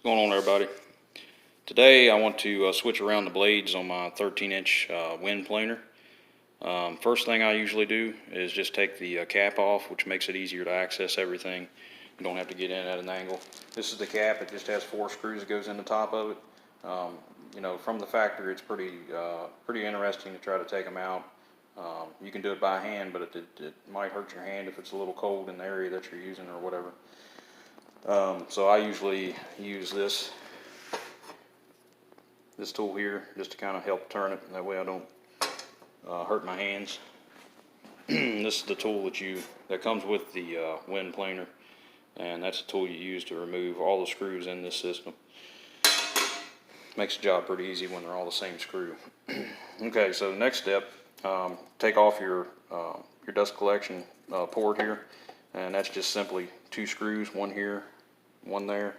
What's going on, everybody? Today I want to switch around the blades on my 13-inch WEN planer. First thing I usually do is just take the cap off, which makes it easier to access everything. You don't have to get in at an angle. This is the cap. It just has 4 screws that goes in the top of it. You know, from the factory, it's pretty interesting to try to take them out. You can do it by hand, but it might hurt your hand if it's a little cold in the area that you're using or whatever. So I usually use this tool here just to kind of help turn it, and that way I don't hurt my hands. This is the tool that comes with the WEN planer, and that's the tool you use to remove all the screws in this system. Makes the job pretty easy when they're all the same screw. Okay, so next step, take off your dust collection port here, and that's just simply 2 screws, one here, one there.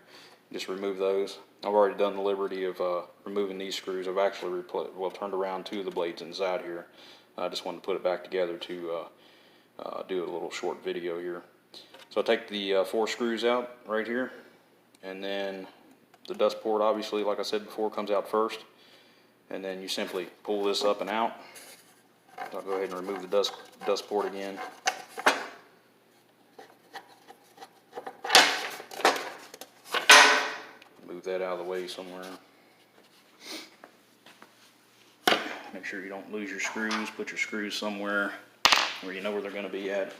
Just remove those. I've already done the liberty of removing these screws. I've actually turned around 2 of the blades inside here. I just wanted to put it back together to do a little short video here. So I take the 4 screws out right here, and then the dust port, obviously, like I said before, comes out first, and then you simply pull this up and out. I'll go ahead and remove the dust port again. Move that out of the way somewhere. Make sure you don't lose your screws. Put your screws somewhere where you know where they're going to be at.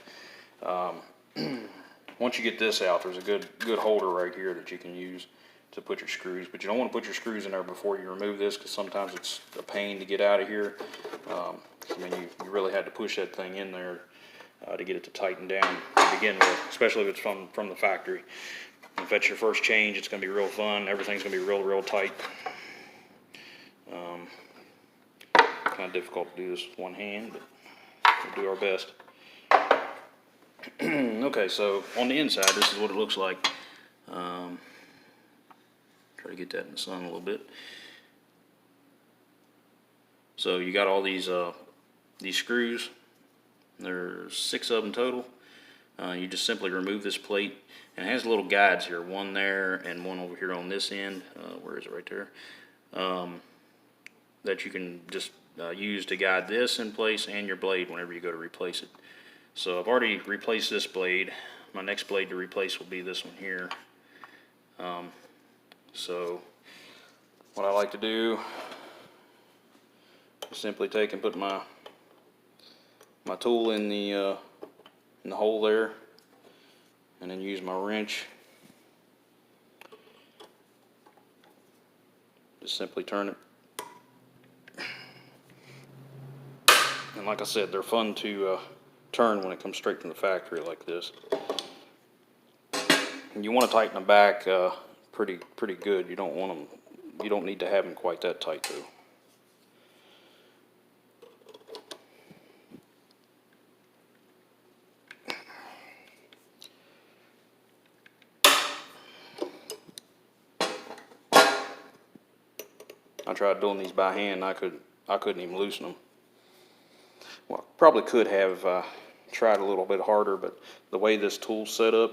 Once you get this out, there's a good holder right here that you can use to put your screws, but you don't want to put your screws in there before you remove this, because sometimes it's a pain to get out of here. I mean, you really had to push that thing in there to get it to tighten down to begin with, especially if it's from the factory. If that's your first change, it's going to be real fun. Everything's going to be real tight. Kind of difficult to do this with one hand, but we'll do our best. Okay, so on the inside, this is what it looks like. Try to get that in the sun a little bit. So you got all these screws. There's 6 of them total. You just simply remove this plate, and it has little guides here, one there and one over here on this end. Where is it? Right there. That you can just use to guide this in place and your blade whenever you go to replace it. So I've already replaced this blade. My next blade to replace will be this one here. So what I like to do is simply take and put my tool in the hole there, and then use my wrench. Just simply turn it. And like I said, they're fun to turn when it comes straight from the factory like this. And you want to tighten them back pretty good. You don't need to have them quite that tight though. I tried doing these by hand. I couldn't even loosen them. Well, probably could have tried a little bit harder, but the way this tool's set up,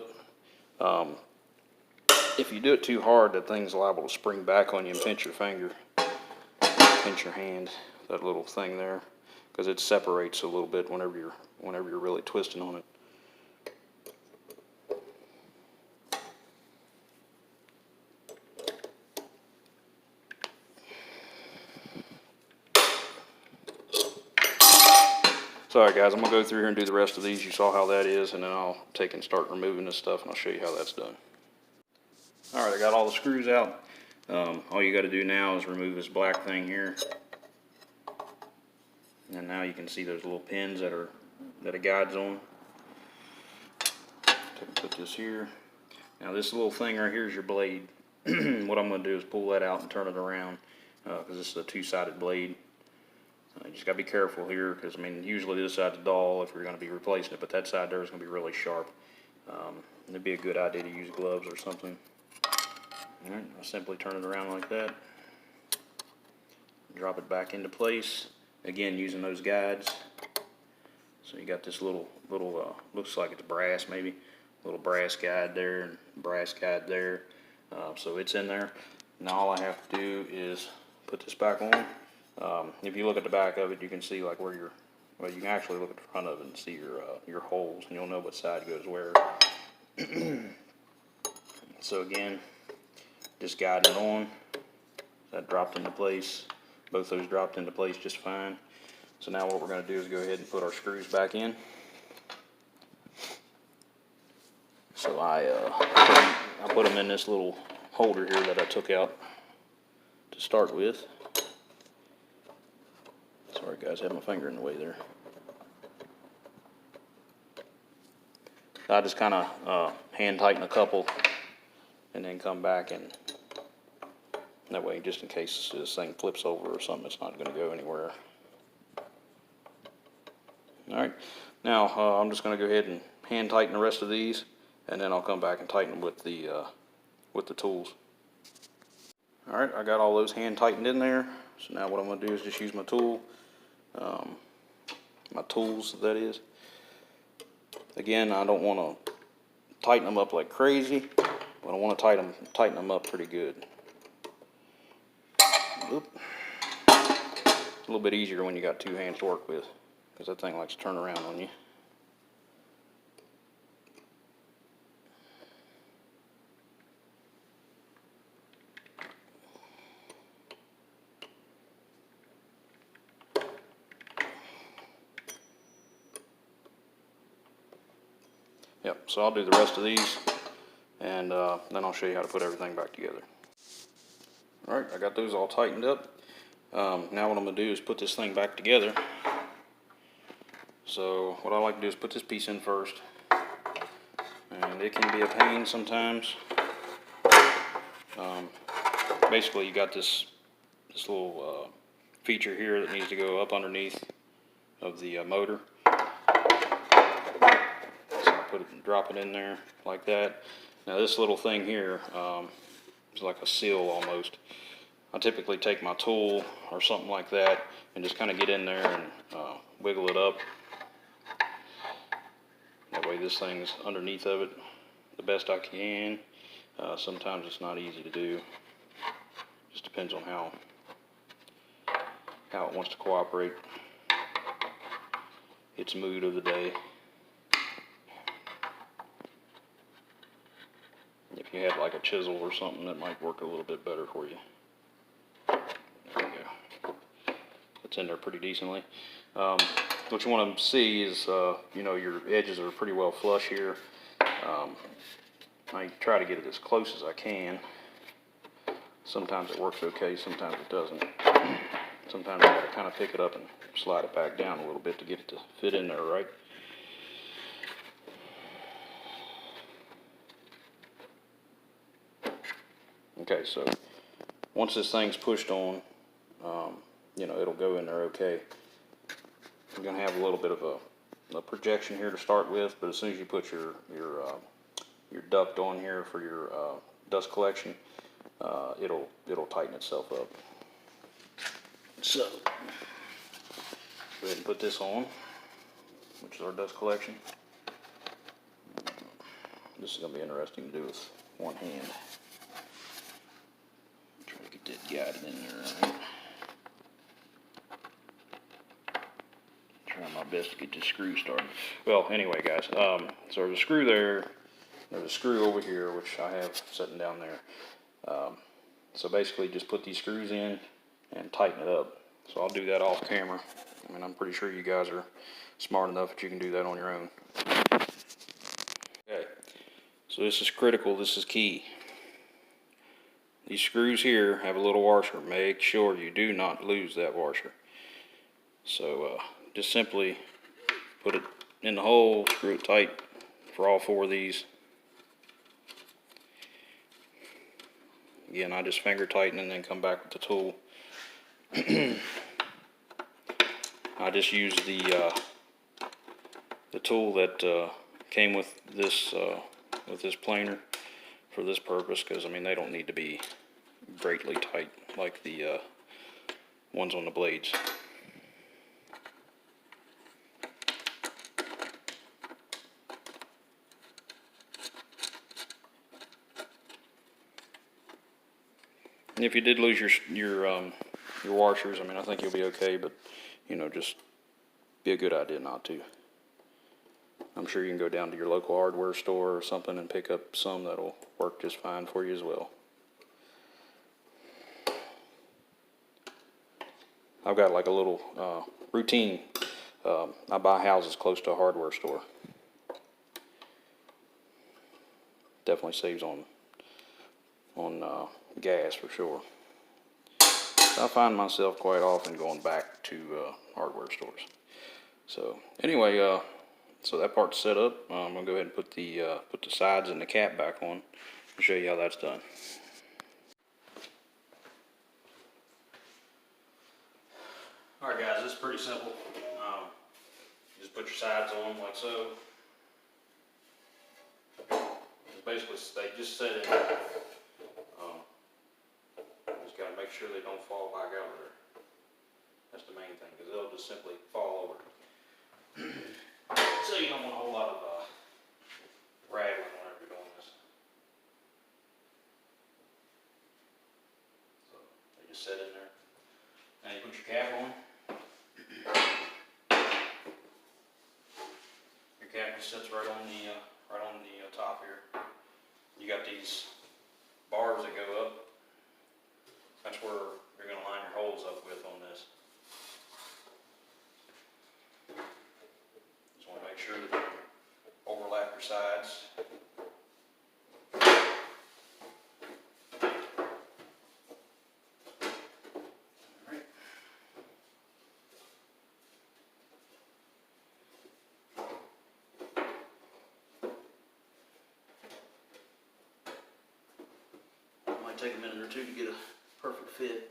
if you do it too hard, that thing's liable to spring back on you and pinch your finger, pinch your hand, that little thing there, because it separates a little bit whenever you're really twisting on it. So alright guys, I'm going to go through here and do the rest of these. You saw how that is, and then I'll take and start removing this stuff, and I'll show you how that's done. Alright, I got all the screws out. All you got to do now is remove this black thing here. And now you can see those little pins that it guides on. Put this here. Now this little thing right here is your blade. What I'm going to do is pull that out and turn it around, because this is a 2-sided blade. You just got to be careful here, because I mean, usually this side's dull if you're going to be replacing it, but that side there is going to be really sharp. It'd be a good idea to use gloves or something. Alright, I'll simply turn it around like that. Drop it back into place. Again, using those guides. So you got this little looks like it's brass maybe. Little brass guide there and brass guide there. So it's in there. Now all I have to do is put this back on. If you look at the back of it, you can see like where your, well, you can actually look at the front of it and see your holes, and you'll know what side goes where. So again, just guiding it on. That dropped into place. Both those dropped into place just fine. So now what we're going to do is go ahead and put our screws back in. So I put them in this little holder here that I took out to start with. Sorry guys, I had my finger in the way there. I just kind of hand tighten a couple and then come back, and that way, just in case this thing flips over or something, it's not going to go anywhere. Alright, now I'm just going to go ahead and hand tighten the rest of these, and then I'll come back and tighten them with the tools. Alright, I got all those hand tightened in there, so now what I'm going to do is just use my tool, my tools that is. Again, I don't want to tighten them up like crazy, but I want to tighten them up pretty good. Oop. It's a little bit easier when you got two hands to work with, because that thing likes to turn around on you. Yep, so I'll do the rest of these, and then I'll show you how to put everything back together. Alright, I got those all tightened up. Now what I'm going to do is put this thing back together. So what I like to do is put this piece in first, and it can be a pain sometimes. Basically you got this little feature here that needs to go up underneath of the motor. Drop it in there like that. Now this little thing here is like a seal almost. I typically take my tool or something like that and just kind of get in there and wiggle it up. That way this thing's underneath of it the best I can. Sometimes it's not easy to do. Just depends on how it wants to cooperate. Its mood of the day. If you had like a chisel or something, that might work a little bit better for you. There we go. It's in there pretty decently. What you want to see is, you know, your edges are pretty well flush here. I try to get it as close as I can. Sometimes it works okay, sometimes it doesn't. Sometimes I gotta kind of pick it up and slide it back down a little bit to get it to fit in there right. Okay, so once this thing's pushed on, you know, it'll go in there okay. You're going to have a little bit of a projection here to start with, but as soon as you put your duct on here for your dust collection, it'll tighten itself up. So go ahead and put this on, which is our dust collection. This is going to be interesting to do with one hand. Get that guided in there, right? Trying my best to get this screw started. Well, anyway, guys, so there's a screw there. There's a screw over here, which I have sitting down there. So basically, just put these screws in and tighten it up. So I'll do that off camera. I mean, I'm pretty sure you guys are smart enough that you can do that on your own. Okay, so this is critical. This is key. These screws here have a little washer. Make sure you do not lose that washer. So just simply put it in the hole, screw it tight for all four of these. Again, I just finger tighten and then come back with the tool. I just used the tool that came with this planer for this purpose, because I mean they don't need to be greatly tight like the ones on the blades. And if you did lose your washers, I mean, I think you'll be okay, but, you know, just be a good idea not to. I'm sure you can go down to your local hardware store or something and pick up some that'll work just fine for you as well. I've got like a little routine. I buy houses close to a hardware store. Definitely saves on gas for sure. I find myself quite often going back to hardware stores. So anyway, so that part's set up. I'm gonna go ahead and put the sides and the cap back on and show you how that's done. All right, guys, this is pretty simple. Just put your sides on like so. It's basically, they just set in there. Just got to make sure they don't fall back out of there. That's the main thing, because they'll just simply fall over. So you don't want a whole lot of rattling whenever you're doing this. So they just set in there. Now you put your cap on. Your cap just sits right on the top here. You got these bars that go up. That's where you're going to line your holes up with on this. Just want to make sure that you overlap your sides. Alright. Might take a minute or two to get a perfect fit.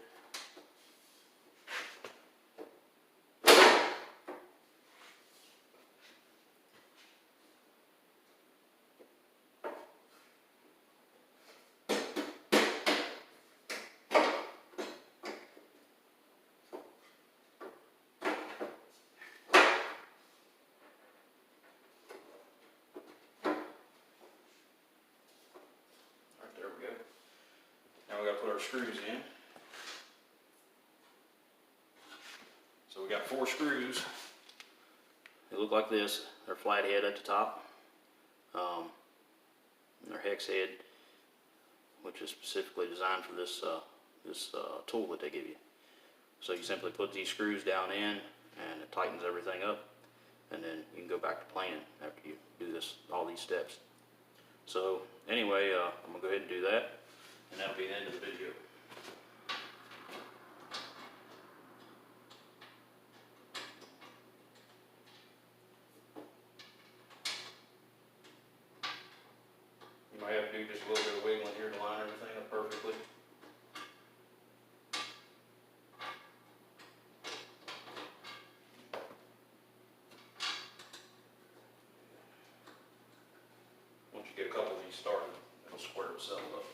Alright, there we go. Now we got to put our screws in. So we got 4 screws. They look like this. They're flat head at the top. And they're hex head, which is specifically designed for this tool that they give you. So you simply put these screws down in, and it tightens everything up, and then you can go back to planing after you do all these steps. So anyway, I'm gonna go ahead and do that, and that'll be the end of the video. You might have to do just a little bit of wiggling here to line everything up perfectly. Once you get a couple of these started, it'll square itself up.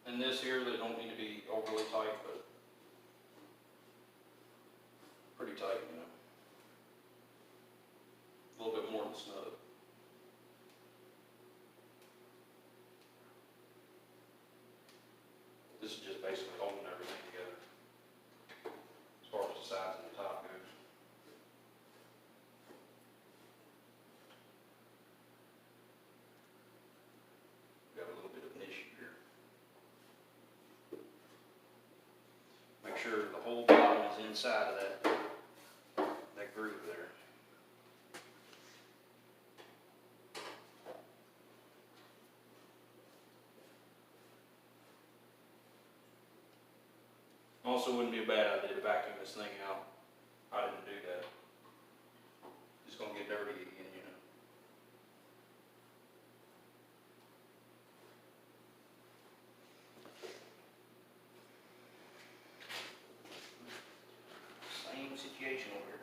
And this here, they don't need to be overly tight, but pretty tight, you know. A little bit more than snug. This is just basically holding everything together as far as the sides and the top goes. Got a little bit of an issue here. Make sure the whole bottom is inside of that groove there. Also wouldn't be a bad idea to vacuum this thing out. I didn't do that. It's gonna get dirty again, you know. Same situation over here.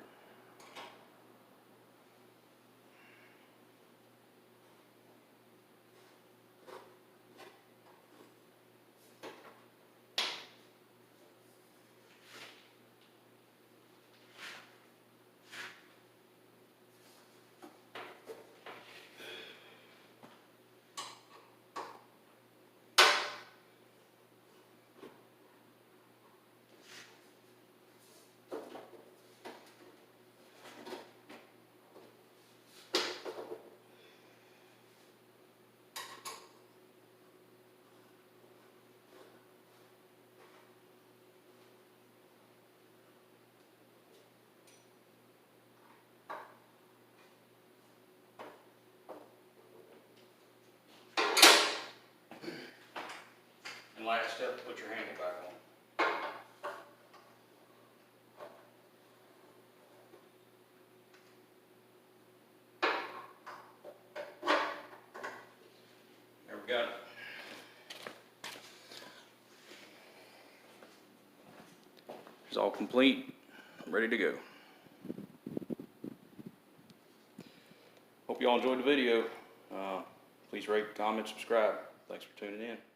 And last step, put your handle back on. There we got it. It's all complete, ready to go. Hope you all enjoyed the video. Please rate, comment, subscribe. Thanks for tuning in.